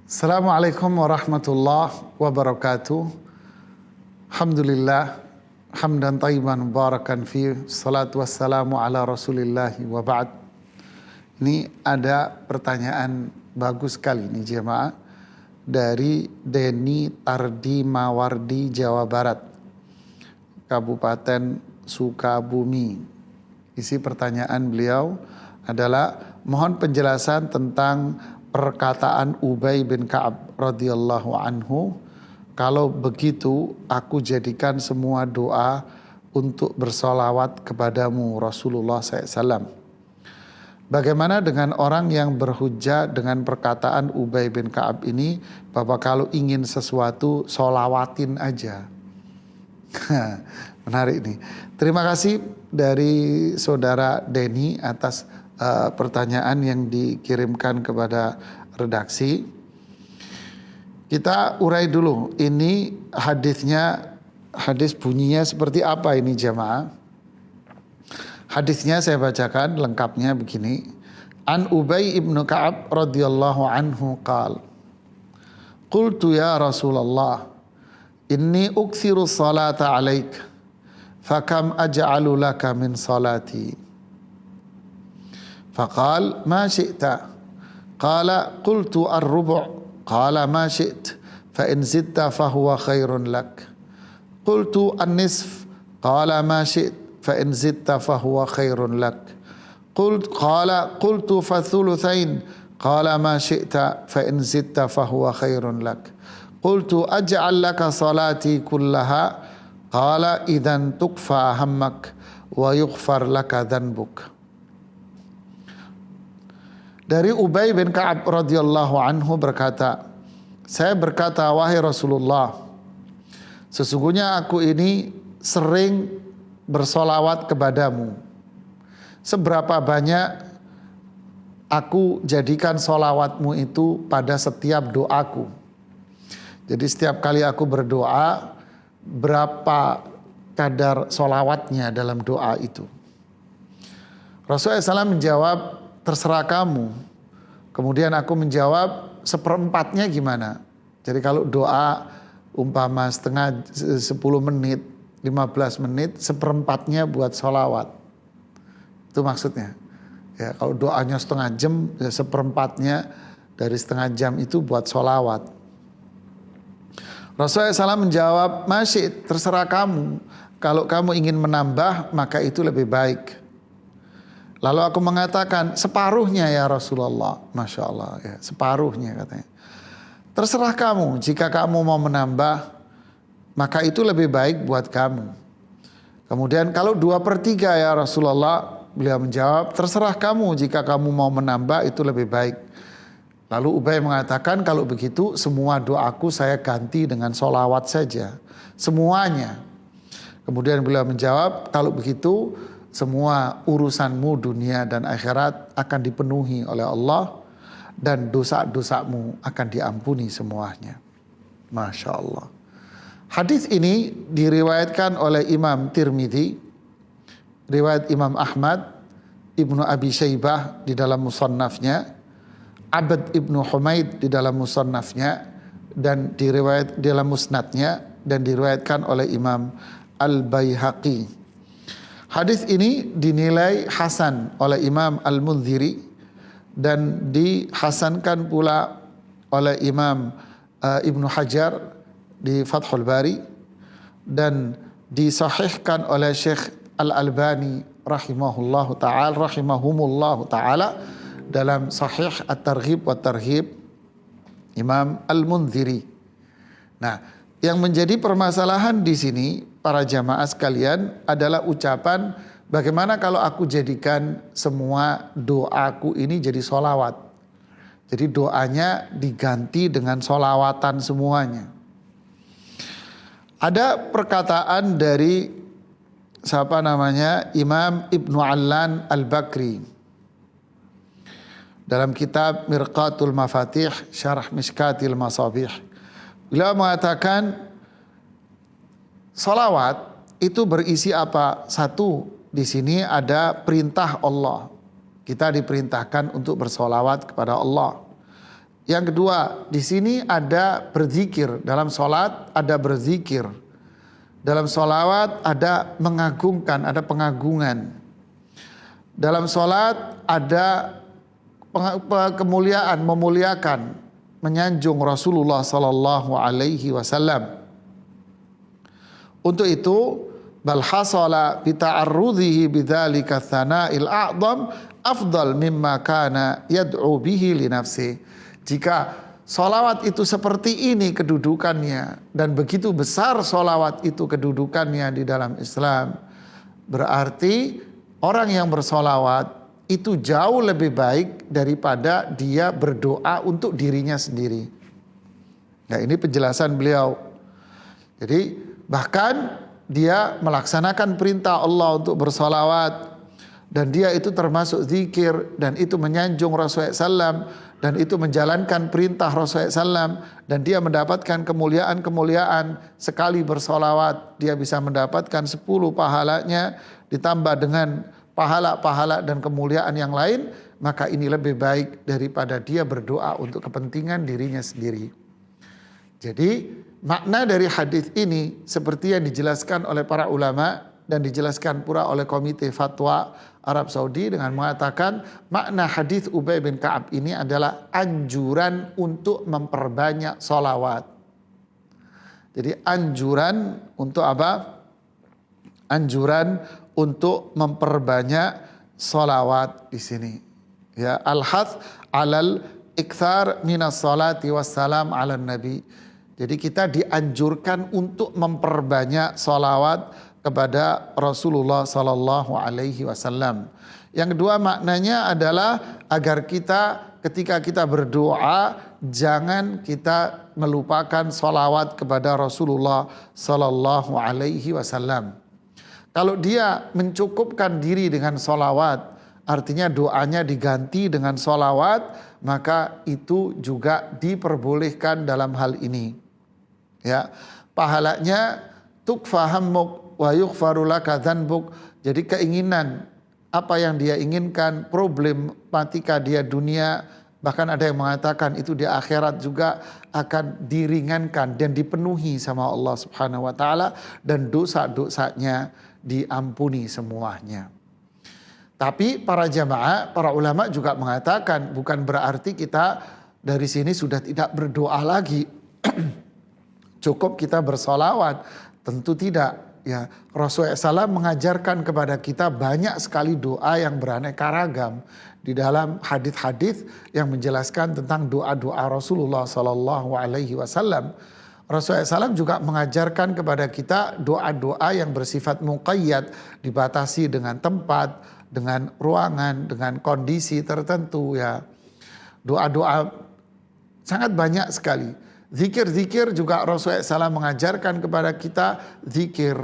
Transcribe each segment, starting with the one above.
Assalamualaikum warahmatullahi wabarakatuh. Alhamdulillah, hamdan tayyiban mubarakan fi, salatu wassalamu ala rasulillahi wa ba'd. Ini ada pertanyaan bagus sekali nih jemaah dari Deni Tardi Mawardi, Jawa Barat, Kabupaten Sukabumi. Isi pertanyaan beliau adalah mohon penjelasan tentang perkataan Ubay bin Ka'ab radhiyallahu anhu, kalau begitu aku jadikan semua doa untuk bersolawat kepadamu Rasulullah SAW. Bagaimana dengan orang yang berhujjah dengan perkataan Ubay bin Ka'ab ini, bahwa kalau ingin sesuatu solawatin aja. Menarik nih. Terima kasih dari saudara Deni atas pertanyaan yang dikirimkan kepada redaksi. Kita urai dulu, ini hadisnya, hadis bunyinya seperti apa ini jamaah. Hadisnya saya bacakan lengkapnya begini. An Ubay ibnu Ka'ab radhiyallahu anhu qal, qultu ya Rasulullah, inni ukthiru salata alaik, fakam aj'alu laka min salati. Faqal ma syi'ta. Qala qultu ar-rubu'. Qala ma syi't. Fa in zidta fahuwa khairun lak. Qultu an-nisf. Qala ma syi't. Fa in zidta fahuwa khairun lak. Qultu fa thuluthain. Qala ma syi'ta. Fa in zidta fahuwa khairun lak. Qultu aj'al laka salati kullaha. Qala idhan tukfa hammak wa yughfar laka dhanbuk. Dari Ubay bin Ka'ab radhiyallahu anhu berkata, saya berkata, wahai Rasulullah, sesungguhnya aku ini sering bersolawat kepadamu. Seberapa banyak aku jadikan solawatmu itu pada setiap doaku. Jadi setiap kali aku berdoa, berapa kadar solawatnya dalam doa itu. Rasulullah SAW menjawab, terserah kamu. Kemudian aku menjawab, seperempatnya gimana? Jadi kalau doa umpama 10 menit, 15 menit, seperempatnya buat sholawat. Itu maksudnya. Ya, kalau doanya setengah jam, ya seperempatnya dari setengah jam itu buat sholawat. Rasulullah SAW menjawab, masih terserah kamu. Kalau kamu ingin menambah, maka itu lebih baik. Lalu aku mengatakan, separuhnya ya Rasulullah. Masya Allah, ya, separuhnya katanya. Terserah kamu, jika kamu mau menambah, maka itu lebih baik buat kamu. Kemudian kalau 2/3 ya Rasulullah, beliau menjawab, terserah kamu, jika kamu mau menambah itu lebih baik. Lalu Ubay mengatakan, kalau begitu semua doaku saya ganti dengan sholawat saja. Semuanya. Kemudian beliau menjawab, kalau begitu semua urusanmu dunia dan akhirat akan dipenuhi oleh Allah dan dosa-dosamu akan diampuni semuanya. Masya Allah. Hadis ini diriwayatkan oleh Imam Tirmidzi, riwayat Imam Ahmad, Ibnu Abi Syaibah di dalam musannafnya, Abd Ibnu Humaid di dalam musannafnya, dan diriwayat di dalam musnadnya, dan diriwayatkan oleh Imam Al-Baihaqi. Hadis ini dinilai hasan oleh Imam Al-Munziri dan dihasankan pula oleh Imam Ibnu Hajar di Fathul Bari dan disahihkan oleh Syekh Al-Albani rahimahumullahu ta'ala dalam Sahih At-Targhib wa Tarhib Imam Al-Munziri. Nah, yang menjadi permasalahan di sini para jamaah sekalian adalah ucapan, bagaimana kalau aku jadikan semua doaku ini jadi sholawat. Jadi doanya diganti dengan sholawatan semuanya. Ada perkataan dari siapa namanya, Imam Ibnu Allan Al-Bakri dalam kitab Mirqatul Mafatih Syarah Mishkatil Masabih. Beliau mengatakan salawat itu berisi apa? Satu, di sini ada perintah Allah. Kita diperintahkan untuk bersolawat kepada Allah. Yang kedua, di sini ada berzikir. Dalam sholat ada berzikir. Dalam sholawat ada mengagungkan, ada pengagungan. Dalam sholat ada kemuliaan, memuliakan, menyanjung Rasulullah sallallahu alaihi wasallam. Untuk itu, bal hasala bi ta'arrudhihi bidzalika tsana'il a'dham afdal mimma kana yad'u bihi li nafsi. Jika sholawat itu seperti ini kedudukannya dan begitu besar sholawat itu kedudukannya di dalam Islam, berarti orang yang bersolawat itu jauh lebih baik daripada dia berdoa untuk dirinya sendiri. Nah, ini penjelasan beliau. Jadi bahkan dia melaksanakan perintah Allah untuk bersolawat, dan dia itu termasuk zikir, dan itu menyanjung Rasulullah SAW, dan itu menjalankan perintah Rasulullah SAW, dan dia mendapatkan kemuliaan-kemuliaan. Sekali bersolawat dia bisa mendapatkan 10 pahalanya, ditambah dengan pahala-pahala dan kemuliaan yang lain. Maka ini lebih baik daripada dia berdoa untuk kepentingan dirinya sendiri. Jadi makna dari hadis ini seperti yang dijelaskan oleh para ulama dan dijelaskan pula oleh Komite Fatwa Arab Saudi dengan mengatakan makna hadis Ubay bin Ka'ab ini adalah anjuran untuk memperbanyak sholawat. Jadi anjuran untuk apa? Anjuran untuk memperbanyak sholawat di sini. Ya, al-hath alal ikthar minas salati wassalam ala nabi. Jadi kita dianjurkan untuk memperbanyak sholawat kepada Rasulullah sallallahu alaihi wasallam. Yang kedua maknanya adalah agar kita ketika kita berdoa jangan kita melupakan sholawat kepada Rasulullah sallallahu alaihi wasallam. Kalau dia mencukupkan diri dengan sholawat, artinya doanya diganti dengan sholawat, maka itu juga diperbolehkan dalam hal ini. Ya, pahalanya tukfa hammuk wa yughfaru laka dzanbuk. Jadi keinginan apa yang dia inginkan, problematika dia dunia, bahkan ada yang mengatakan itu di akhirat juga akan diringankan dan dipenuhi sama Allah Subhanahu wa taala, dan dosa-dosanya diampuni semuanya. Tapi para jamaah, para ulama juga mengatakan bukan berarti kita dari sini sudah tidak berdoa lagi. Cukup kita bersolawat, tentu tidak. Ya, Rasulullah SAW mengajarkan kepada kita banyak sekali doa yang beraneka ragam di dalam hadis-hadis yang menjelaskan tentang doa-doa Rasulullah Sallallahu Alaihi Wasallam. Rasulullah SAW juga mengajarkan kepada kita doa-doa yang bersifat muqayyad, dibatasi dengan tempat, dengan ruangan, dengan kondisi tertentu. Ya, doa-doa sangat banyak sekali. Zikir-zikir juga Rasulullah SAW mengajarkan kepada kita zikir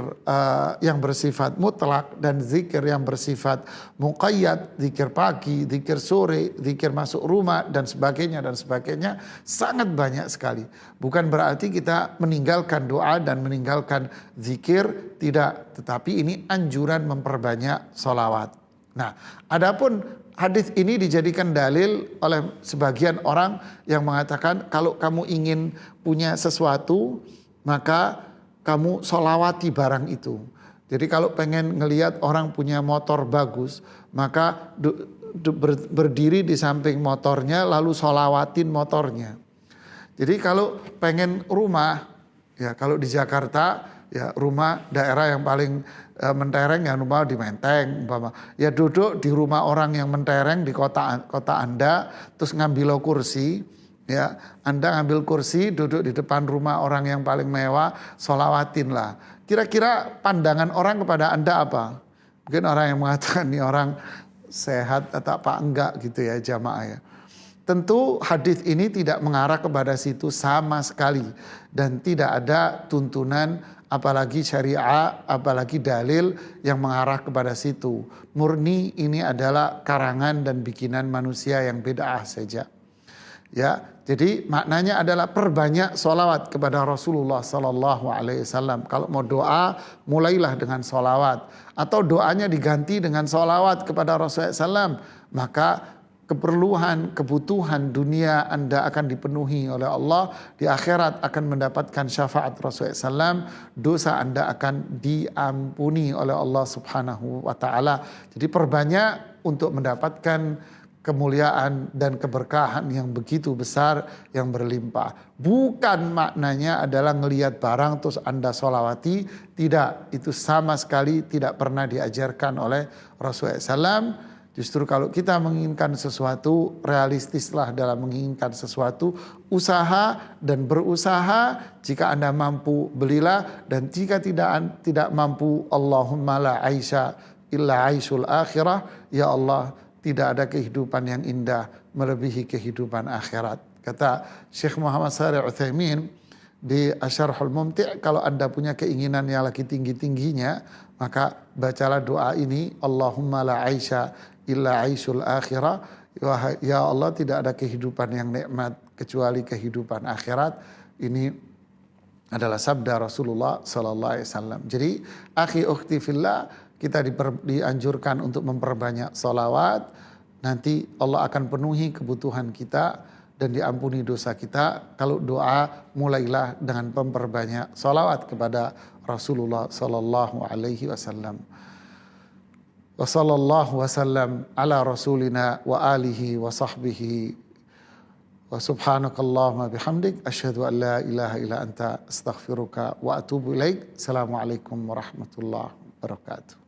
yang bersifat mutlak dan zikir yang bersifat muqayyad, zikir pagi, zikir sore, zikir masuk rumah dan sebagainya dan sebagainya, sangat banyak sekali. Bukan berarti kita meninggalkan doa dan meninggalkan zikir, tidak, tetapi ini anjuran memperbanyak sholawat. Nah, adapun hadis ini dijadikan dalil oleh sebagian orang yang mengatakan kalau kamu ingin punya sesuatu maka kamu sholawati barang itu. Jadi kalau pengen ngelihat orang punya motor bagus maka berdiri di samping motornya lalu sholawatin motornya. Jadi kalau pengen rumah, ya kalau di Jakarta ya rumah daerah yang paling mentereng ya rumah di Menteng umpama. Ya duduk di rumah orang yang mentereng di kota Anda, terus ngambil kursi, ya Anda ngambil kursi duduk di depan rumah orang yang paling mewah, sholawatin lah. Kira-kira pandangan orang kepada Anda apa? Mungkin orang yang mengatakan ini orang sehat atau apa enggak gitu ya jamaah ya. Tentu hadis ini tidak mengarah kepada situ sama sekali dan tidak ada tuntunan apalagi syariah, apalagi dalil yang mengarah kepada situ. Murni ini adalah karangan dan bikinan manusia yang bid'ah saja. Ya, jadi maknanya adalah perbanyak sholawat kepada Rasulullah Sallallahu Alaihi Wasallam. Kalau mau doa, mulailah dengan sholawat. Atau doanya diganti dengan sholawat kepada Rasulullah SAW. Maka keperluan, kebutuhan dunia Anda akan dipenuhi oleh Allah. Di akhirat akan mendapatkan syafaat Rasulullah SAW. Dosa Anda akan diampuni oleh Allah Subhanahu wa Ta'ala. Jadi perbanyak untuk mendapatkan kemuliaan dan keberkahan yang begitu besar, yang berlimpah. Bukan maknanya adalah ngelihat barang terus Anda sholawati. Tidak, itu sama sekali tidak pernah diajarkan oleh Rasulullah SAW. Justru kalau kita menginginkan sesuatu, realistislah dalam menginginkan sesuatu. Usaha dan berusaha, jika Anda mampu belilah, dan jika tidak mampu, Allahumma la aisha illa aisyul akhirah. Ya Allah, tidak ada kehidupan yang indah melebihi kehidupan akhirat. Kata Syekh Muhammad Shalih Utsaimin di Asyarhul Mumti', kalau Anda punya keinginan yang lagi tinggi-tingginya, maka bacalah doa ini, Allahumma la aisha illa aisyul akhirah. Ya Allah, tidak ada kehidupan yang nikmat kecuali kehidupan akhirat. Ini adalah sabda Rasulullah sallallahu alaihi wasallam. Jadi, akhi ukhti fillah, kita dianjurkan untuk memperbanyak salawat. Nanti Allah akan penuhi kebutuhan kita dan diampuni dosa kita. Kalau doa, mulailah dengan memperbanyak salawat kepada Rasulullah sallallahu alaihi wasallam. Wa sallallahu wasallam ala rasulina wa alihi wa sahbihi wa subhanakallahumma bihamdik asyhadu an la ilaha illa anta astaghfiruka wa atubu ilaik. Assalamualaikum warahmatullahi wabarakatuh.